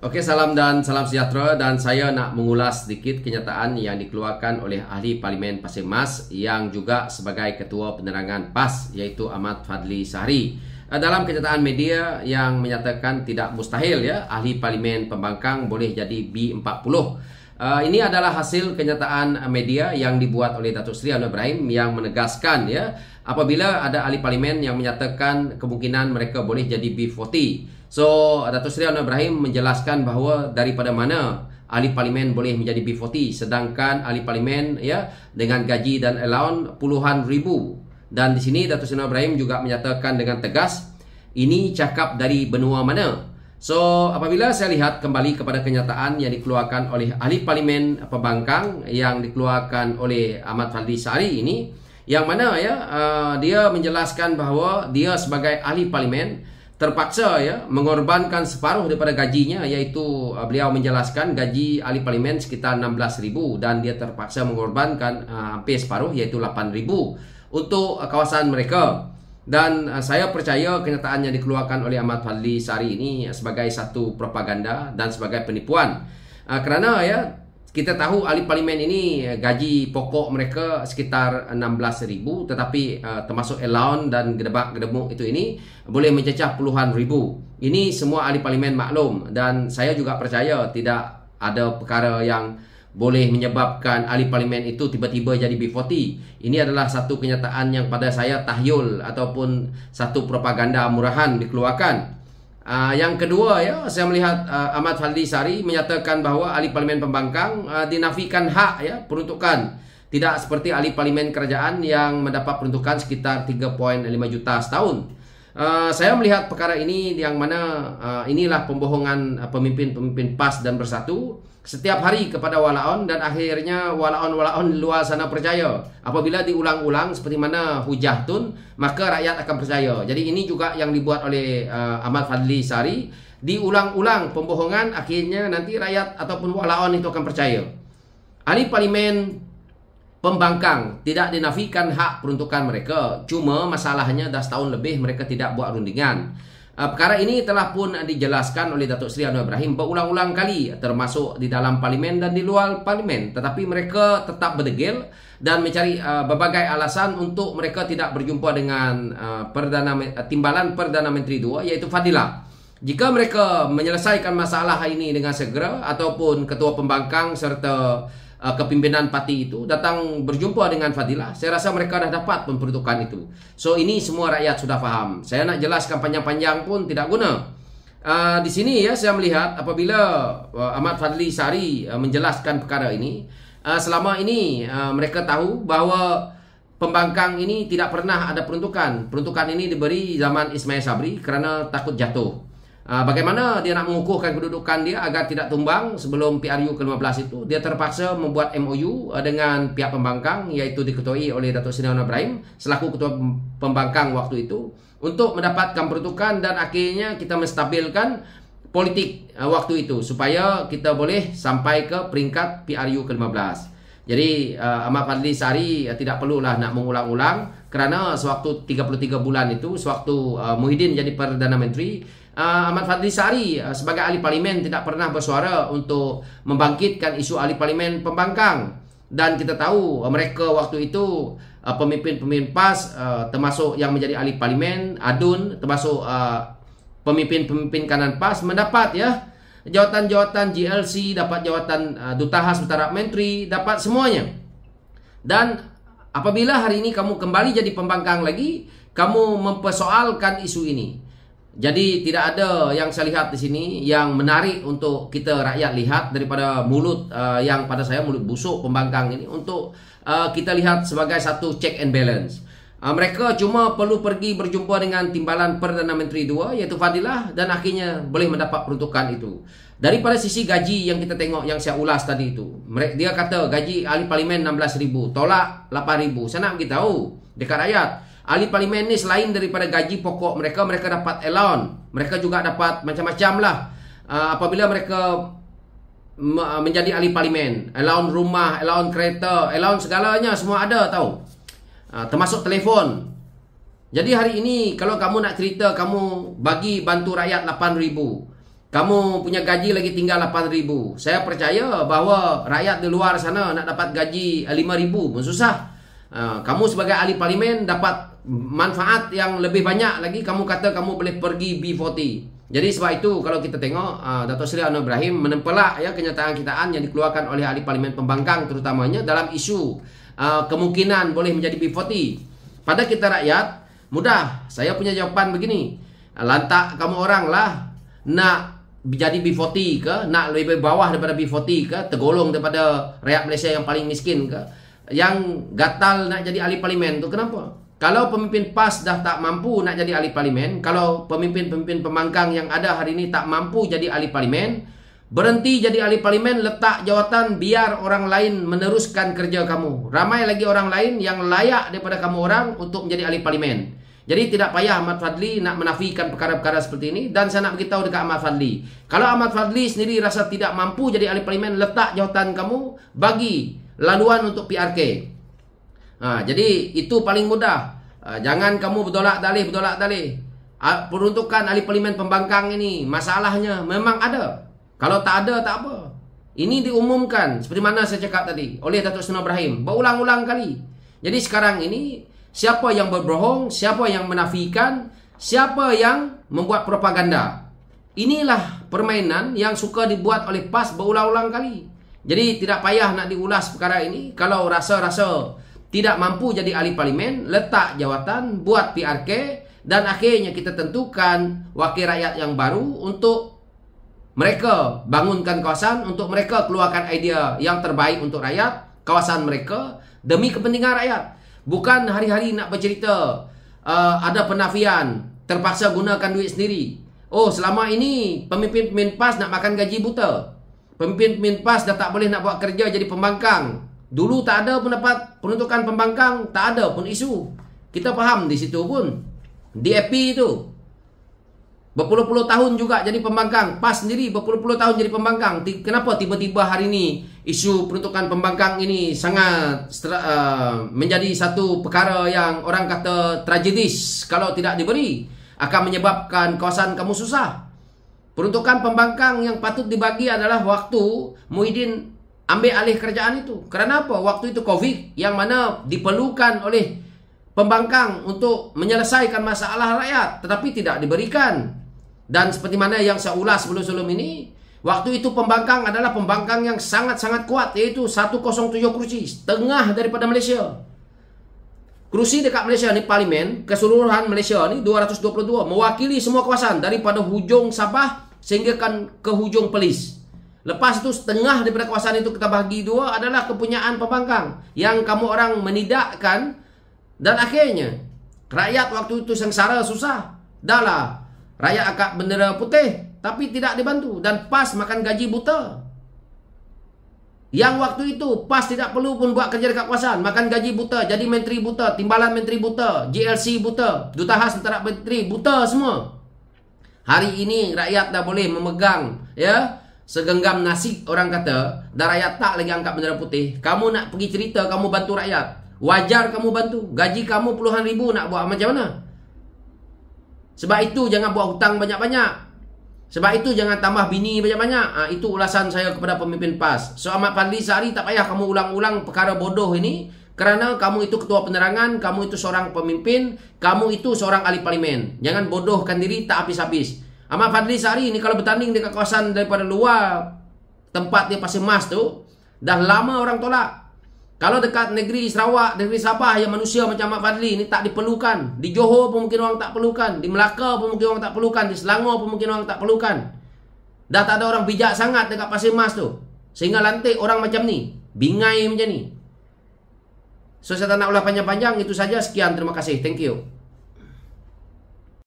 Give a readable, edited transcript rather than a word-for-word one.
Oke, salam dan salam sejahtera, dan saya nak mengulas sedikit kenyataan yang dikeluarkan oleh Ahli Parlimen Pasir Mas yang juga sebagai Ketua Penerangan PAS, iaitu Ahmad Fadli Sahari. Dalam kenyataan media yang menyatakan tidak mustahil ya Ahli Parlimen Pembangkang boleh jadi B40. Ini adalah hasil kenyataan media yang dibuat oleh Datuk Seri Anwar Ibrahim yang menegaskan ya apabila ada ahli parlimen yang menyatakan kemungkinan mereka boleh jadi B40. So, Datuk Seri Anwar Ibrahim menjelaskan bahawa daripada mana ahli parlimen boleh menjadi B40, sedangkan ahli parlimen ya dengan gaji dan allowance puluhan ribu. Dan di sini Datuk Seri Anwar Ibrahim juga menyatakan dengan tegas, ini cakap dari benua mana? So, apabila saya lihat kembali kepada kenyataan yang dikeluarkan oleh ahli parlimen Pembangkang yang dikeluarkan oleh Ahmad Fadli Sahari ini, yang mana ya dia menjelaskan bahawa dia sebagai ahli parlimen terpaksa ya mengorbankan separuh daripada gajinya, iaitu beliau menjelaskan gaji ahli parlimen sekitar 16,000 dan dia terpaksa mengorbankan hampir separuh, iaitu 8,000 untuk kawasan mereka. Dan saya percaya kenyataan yang dikeluarkan oleh Ahmad Fadli Sahari ini sebagai satu propaganda dan sebagai penipuan. Kerana ya kita tahu ahli parlimen ini gaji pokok mereka sekitar 16,000, tetapi termasuk allowance dan gedebak-gedemuk itu ini boleh mencecah puluhan ribu. Ini semua ahli parlimen maklum, dan saya juga percaya tidak ada perkara yang boleh menyebabkan ahli parlimen itu tiba-tiba jadi B40. Ini adalah satu kenyataan yang pada saya tahyul ataupun satu propaganda murahan dikeluarkan. Yang kedua ya, saya melihat Ahmad Fadli Sahari menyatakan bahawa ahli parlimen Pembangkang dinafikan hak ya peruntukan. Tidak seperti ahli parlimen kerajaan yang mendapat peruntukan sekitar 3.5 juta setahun. Saya melihat perkara ini yang mana inilah pembohongan pemimpin-pemimpin PAS dan Bersatu setiap hari kepada walaon, dan akhirnya walaon-walaon di luar sana percaya. Apabila diulang-ulang seperti mana hujah tun, maka rakyat akan percaya. Jadi ini juga yang dibuat oleh Ahmad Fadli Sahari, diulang-ulang pembohongan, akhirnya nanti rakyat ataupun walaon itu akan percaya. Ahli parlimen Pembangkang tidak dinafikan hak peruntukan mereka, cuma masalahnya dah setahun lebih mereka tidak buat rundingan. Perkara ini telah pun dijelaskan oleh Datuk Seri Anwar Ibrahim berulang-ulang kali, termasuk di dalam parlimen dan di luar parlimen. Tetapi mereka tetap berdegil dan mencari berbagai alasan untuk mereka tidak berjumpa dengan Timbalan Perdana Menteri II, iaitu Fadilah. Jika mereka menyelesaikan masalah ini dengan segera, ataupun Ketua Pembangkang serta kepimpinan parti itu datang berjumpa dengan Fadilah, saya rasa mereka dah dapat pemperuntukan itu. So ini semua rakyat sudah faham. Saya nak jelaskan panjang-panjang pun tidak guna. Di sini ya saya melihat apabila Ahmad Fadli Sahari menjelaskan perkara ini, selama ini mereka tahu bahawa Pembangkang ini tidak pernah ada peruntukan. Peruntukan ini diberi zaman Ismail Sabri kerana takut jatuh. Bagaimana dia nak mengukuhkan kedudukan dia agar tidak tumbang sebelum PRU ke-15 itu? Dia terpaksa membuat MOU dengan pihak Pembangkang, iaitu diketuai oleh Datuk Seri Anwar Ibrahim selaku Ketua Pembangkang waktu itu, untuk mendapatkan peruntukan, dan akhirnya kita menstabilkan politik waktu itu supaya kita boleh sampai ke peringkat PRU ke-15. Jadi Ahmad Fadli Sahari tidak perlulah nak mengulang-ulang, kerana sewaktu 33 bulan itu, sewaktu Muhyiddin jadi Perdana Menteri, Ahmad Fadli Sahari sebagai ahli parlimen tidak pernah bersuara untuk membangkitkan isu ahli parlimen Pembangkang. Dan kita tahu mereka waktu itu pemimpin-pemimpin PAS, termasuk yang menjadi ahli parlimen, ADUN, termasuk pemimpin-pemimpin kanan PAS mendapat ya jawatan-jawatan GLC, dapat jawatan Duta Khas Mentara Menteri, dapat semuanya. Dan apabila hari ini kamu kembali jadi Pembangkang lagi, kamu mempersoalkan isu ini. Jadi tidak ada yang saya lihat di sini yang menarik untuk kita rakyat lihat daripada mulut yang pada saya mulut busuk Pembangkang ini, untuk kita lihat sebagai satu check and balance. Mereka cuma perlu pergi berjumpa dengan Timbalan Perdana Menteri II, iaitu Fadilah, dan akhirnya boleh mendapat peruntukan itu. Daripada sisi gaji yang kita tengok, yang saya ulas tadi itu, dia kata gaji ahli parlimen 16,000, tolak 8,000. Saya nak beritahu dekat rakyat, ahli parlimen ni selain daripada gaji pokok mereka, mereka dapat allowance. Mereka juga dapat macam-macam lah. Apabila mereka menjadi ahli parlimen, allowance rumah, allowance kereta, allowance segalanya semua ada tahu. Termasuk telefon. Jadi hari ini kalau kamu nak cerita kamu bagi bantu rakyat 8,000, kamu punya gaji lagi tinggal 8.000. Saya percaya bahwa rakyat di luar sana nak dapat gaji 5.000 pun susah. Kamu sebagai ahli parlimen dapat manfaat yang lebih banyak lagi. Kamu kata kamu boleh pergi B40. Jadi sebab itu kalau kita tengok Dato' Seri Anwar Ibrahim menempelak ya kenyataan-kenyataan yang dikeluarkan oleh ahli parlimen pembangkang terutamanya dalam isu kemungkinan boleh menjadi B40. Pada kita rakyat mudah. Saya punya jawapan begini. Lantak kamu orang lah nak jadi B40 ke, nak lebih bawah daripada B40 ke, tergolong daripada rakyat Malaysia yang paling miskin ke, yang gatal nak jadi ahli parlimen tu kenapa? Kalau pemimpin PAS dah tak mampu nak jadi ahli parlimen, kalau pemimpin-pemimpin pembangkang yang ada hari ini tak mampu jadi ahli parlimen, berhenti jadi ahli parlimen, letak jawatan biar orang lain meneruskan kerja kamu. Ramai lagi orang lain yang layak daripada kamu orang untuk menjadi ahli parlimen. Jadi tidak payah Ahmad Fadli nak menafikan perkara-perkara seperti ini. Dan saya nak beritahu dekat Ahmad Fadli, kalau Ahmad Fadli sendiri rasa tidak mampu jadi ahli parlimen, letak jawatan kamu, bagi laluan untuk PRK. Jadi itu paling mudah. Jangan kamu bertolak dalih. Peruntukan ahli parlimen pembangkang ini masalahnya memang ada. Kalau tak ada tak apa. Ini diumumkan seperti mana saya cakap tadi oleh Dato' Seri Anwar Ibrahim berulang-ulang kali. Jadi sekarang ini siapa yang berbohong, siapa yang menafikan, siapa yang membuat propaganda. Inilah permainan yang suka dibuat oleh PAS berulang-ulang kali. Jadi tidak payah nak diulas perkara ini. Kalau rasa-rasa tidak mampu jadi ahli parlimen, letak jawatan, buat PRK, dan akhirnya kita tentukan wakil rakyat yang baru untuk mereka bangunkan kawasan, untuk mereka keluarkan idea yang terbaik untuk rakyat, kawasan mereka, demi kepentingan rakyat. Bukan hari-hari nak bercerita ada penafian, terpaksa gunakan duit sendiri. Oh, selama ini pemimpin-pemimpin PAS nak makan gaji buta. Pemimpin-pemimpin PAS dah tak boleh nak buat kerja jadi pembangkang. Dulu tak ada pendapat penuntukan pembangkang, tak ada pun isu. Kita faham di situ pun. DAP itu berpuluh-puluh tahun juga jadi pembangkang. PAS sendiri berpuluh-puluh tahun jadi pembangkang. Kenapa tiba-tiba hari ini isu peruntukan pembangkang ini sangat menjadi satu perkara yang orang kata tragedis? Kalau tidak diberi, akan menyebabkan kawasan kamu susah. Peruntukan pembangkang yang patut dibagi adalah waktu Muhyiddin ambil alih kerajaan itu. Kerana apa? Waktu itu COVID yang mana diperlukan oleh pembangkang untuk menyelesaikan masalah rakyat, tetapi tidak diberikan. Dan seperti mana yang saya ulas sebelum-sebelum ini, waktu itu pembangkang adalah pembangkang yang sangat-sangat kuat, iaitu 107 kerusi, setengah daripada Malaysia. Kerusi dekat Malaysia ni, parlimen keseluruhan Malaysia ni 222, mewakili semua kawasan daripada hujung Sabah sehingga ke hujung Perlis. Lepas itu setengah daripada kawasan itu kita bagi dua adalah kepunyaan pembangkang yang kamu orang menidakkan, dan akhirnya rakyat waktu itu sengsara susah. Dah lah, rakyat angkat bendera putih tapi tidak dibantu, dan PAS makan gaji buta. Yang waktu itu PAS tidak perlu pun buat kerja dekat kawasan, makan gaji buta, jadi menteri buta, timbalan menteri buta, GLC buta, Duta Khas Tentera Menteri buta semua. Hari ini rakyat dah boleh memegang segenggam nasi, orang kata, dan rakyat tak lagi angkat bendera putih. Kamu nak pergi cerita kamu bantu rakyat, wajar kamu bantu. Gaji kamu puluhan ribu, nak buat macam mana? Sebab itu jangan buat hutang banyak-banyak. Sebab itu jangan tambah bini banyak-banyak. Itu ulasan saya kepada pemimpin PAS. So Ahmad Fadli Sahari, tak payah kamu ulang-ulang perkara bodoh ini. Kerana kamu itu ketua penerangan, kamu itu seorang pemimpin, kamu itu seorang ahli parlimen. Jangan bodohkan diri tak habis-habis. Ahmad Fadli Sahari ini kalau bertanding dekat kawasan daripada luar tempat dia Pasir Mas tu, dah lama orang tolak. Kalau dekat negeri Sarawak, negeri Sabah yang manusia macam Ahmad Fadli ni tak diperlukan. Di Johor pun mungkin orang tak perlukan. Di Melaka pun mungkin orang tak perlukan. Di Selangor pun mungkin orang tak perlukan. Dah tak ada orang bijak sangat dekat Pasir Mas tu, sehingga lantik orang macam ni, bingai macam ni. So saya tak nak ulah panjang-panjang. Itu saja, sekian, terima kasih, thank you.